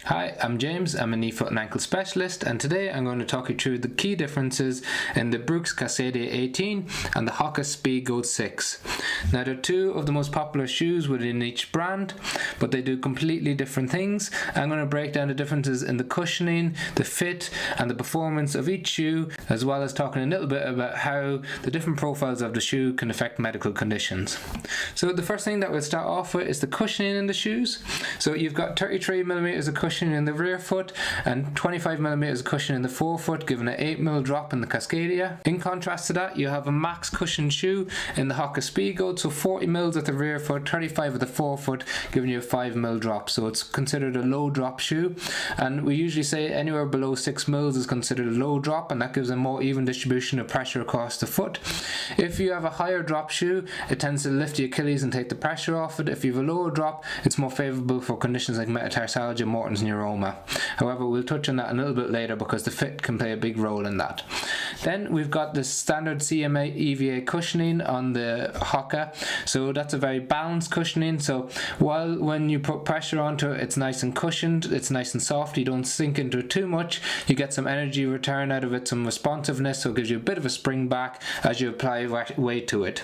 Hi, I'm James. I'm a knee, foot and ankle specialist, and today I'm going to talk you through the key differences in the Brooks Cascadia 18 and the HOKA Speedgoat 6. Now, they're two of the most popular shoes within each brand, but they do completely different things. I'm going to break down the differences in the cushioning, the fit and the performance of each shoe, as well as talking a little bit about how the different profiles of the shoe can affect medical conditions. So the first thing that we'll start off with is the cushioning in the shoes. So you've got 33mm of cushion in the rear foot and 25mm cushion in the forefoot, giving an 8mm drop in the Cascadia. In contrast to that, you have a max cushion shoe in the HOKA Speedgoat, so 40mm at the rear foot, 35 at the forefoot, giving you a 5mm drop. So it's considered a low drop shoe, and we usually say anywhere below 6mm is considered a low drop, and that gives a more even distribution of pressure across the foot. If you have a higher drop shoe, it tends to lift the Achilles and take the pressure off it. If you have a lower drop, it's more favourable for conditions like metatarsalgia, Morton's neuroma. However, we'll touch on that a little bit later because the fit can play a big role in that. Then we've got the standard CMA EVA cushioning on the HOKA. So that's a very balanced cushioning. So when you put pressure onto it, it's nice and cushioned, it's nice and soft, you don't sink into it too much, you get some energy return out of it, some responsiveness, so it gives you a bit of a spring back as you apply weight to it.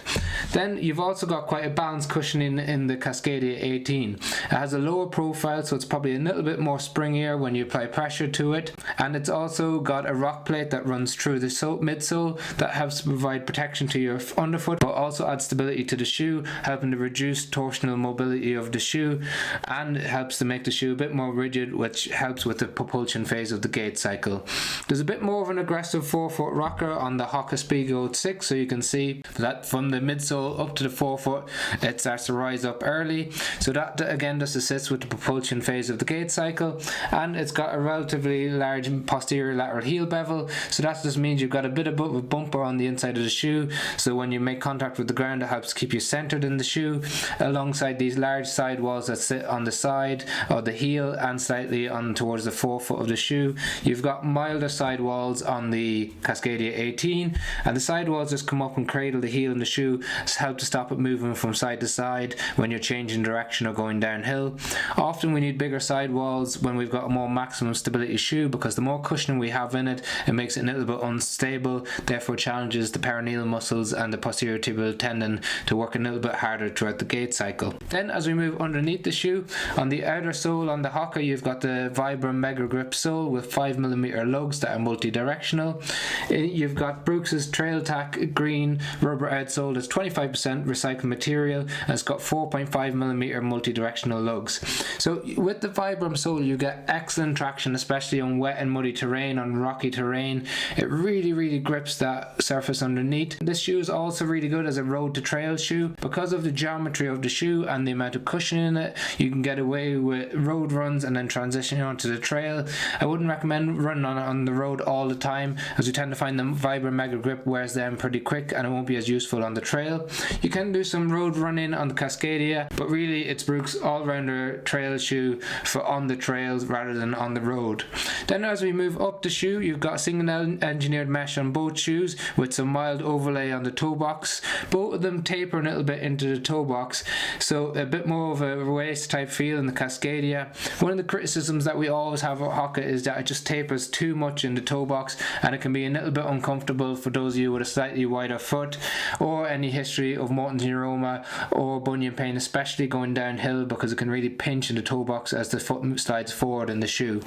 Then you've also got quite a balanced cushioning in the Cascadia 18. It has a lower profile, so it's probably a little bit more springier when you apply pressure to it, and it's also got a rock plate that runs through the midsole that helps to provide protection to your underfoot, but also adds stability to the shoe, helping to reduce torsional mobility of the shoe, and it helps to make the shoe a bit more rigid, which helps with the propulsion phase of the gait cycle. There's a bit more of an aggressive forefoot rocker on the HOKA Speedgoat 6, so you can see that from the midsole up to the forefoot it starts to rise up early, so that again just assists with the propulsion phase of the gait cycle. And it's got a relatively large posterior lateral heel bevel, so that just means you've got a bit of a bumper on the inside of the shoe, so when you make contact with the ground it helps keep you centered in the shoe, alongside these large sidewalls that sit on the side of the heel and slightly on towards the forefoot of the shoe. You've got milder sidewalls on the Cascadia 18, and the sidewalls just come up and cradle the heel in the shoe to help to stop it moving from side to side when you're changing direction or going downhill. Often we need bigger sidewalls when we've got a more maximum stability shoe, because the more cushioning we have in it, it makes it a little bit unstable, therefore challenges the peroneal muscles and the posterior tibial tendon to work a little bit harder throughout the gait cycle. Then as we move underneath the shoe, on the outer sole on the HOKA you've got the Vibram Mega Grip sole with 5mm lugs that are multi-directional. You've got Brooks's Trail Tack green rubber outsole that's 25% recycled material, and it's got 4.5mm multi-directional lugs. So with the Vibram sole you get excellent traction, especially on wet and muddy terrain, on rocky terrain. It really grips that surface underneath. This shoe is also really good as a road to trail shoe. Because of the geometry of the shoe and the amount of cushion in it, you can get away with road runs and then transitioning onto the trail. I wouldn't recommend running on the road all the time, as we tend to find the Vibram Mega Grip wears them pretty quick and it won't be as useful on the trail. You can do some road running on the Cascadia, but really it's Brooks all-rounder trail shoe for on the trails rather than on the road. Then as we move up the shoe, you've got a single engineered mesh on both shoes with some mild overlay on the toe box. Both of them taper a little bit into the toe box, so a bit more of a waist type feel in the Cascadia. One of the criticisms that we always have at HOKA is that it just tapers too much in the toe box, and it can be a little bit uncomfortable for those of you with a slightly wider foot or any history of Morton's neuroma or bunion pain, especially going downhill, because it can really pinch in the toe box as the foot slides forward in the shoe.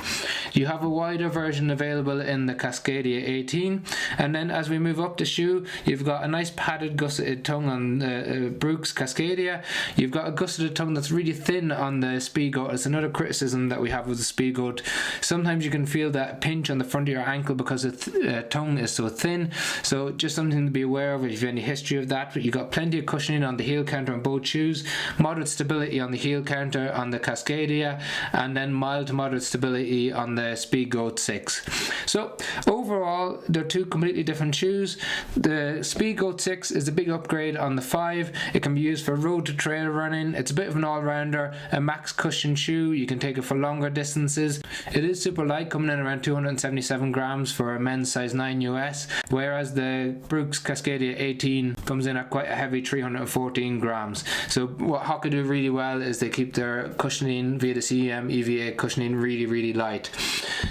You have a wider version available in the Cascadia 18, and then as we move up the shoe you've got a nice padded gusseted tongue on the Brooks Cascadia. You've got a gusseted tongue that's really thin on the Speedgoat. It's another criticism that we have with the Speedgoat. Sometimes you can feel that pinch on the front of your ankle because the tongue is so thin, so just something to be aware of if you have any history of that. But you've got plenty of cushioning on the heel counter on both shoes, moderate stability on the heel counter on the Cascadia, and then mild to moderate stability on the Speedgoat 6. So overall they're two completely different shoes. The Speedgoat 6 is a big upgrade on the 5. It can be used for road to trail running. It's a bit of an all-rounder, a max cushion shoe. You can take it for longer distances. It is super light, coming in around 277 grams for a men's size 9 US, whereas the Brooks Cascadia 18 comes comes in at quite a heavy 314 grams. So what HOKA do really well is they keep their cushioning via the CEM EVA cushioning really light.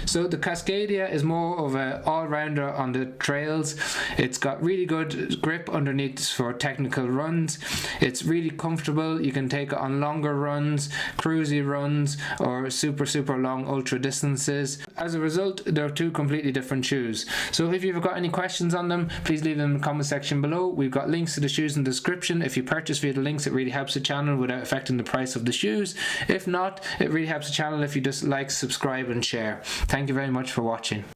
So the Cascadia is more of an all-rounder on the trails. It's got really good grip underneath for technical runs. It's really comfortable. You can take it on longer runs, cruisy runs, or super long ultra distances. As a result, they're two completely different shoes. So if you've got any questions on them, please leave them in the comment section below. We've got links to the shoes in the description. If you purchase via the links, it really helps the channel without affecting the price of the shoes. If not, it really helps the channel if you just like, subscribe and share. Thank you very much for watching.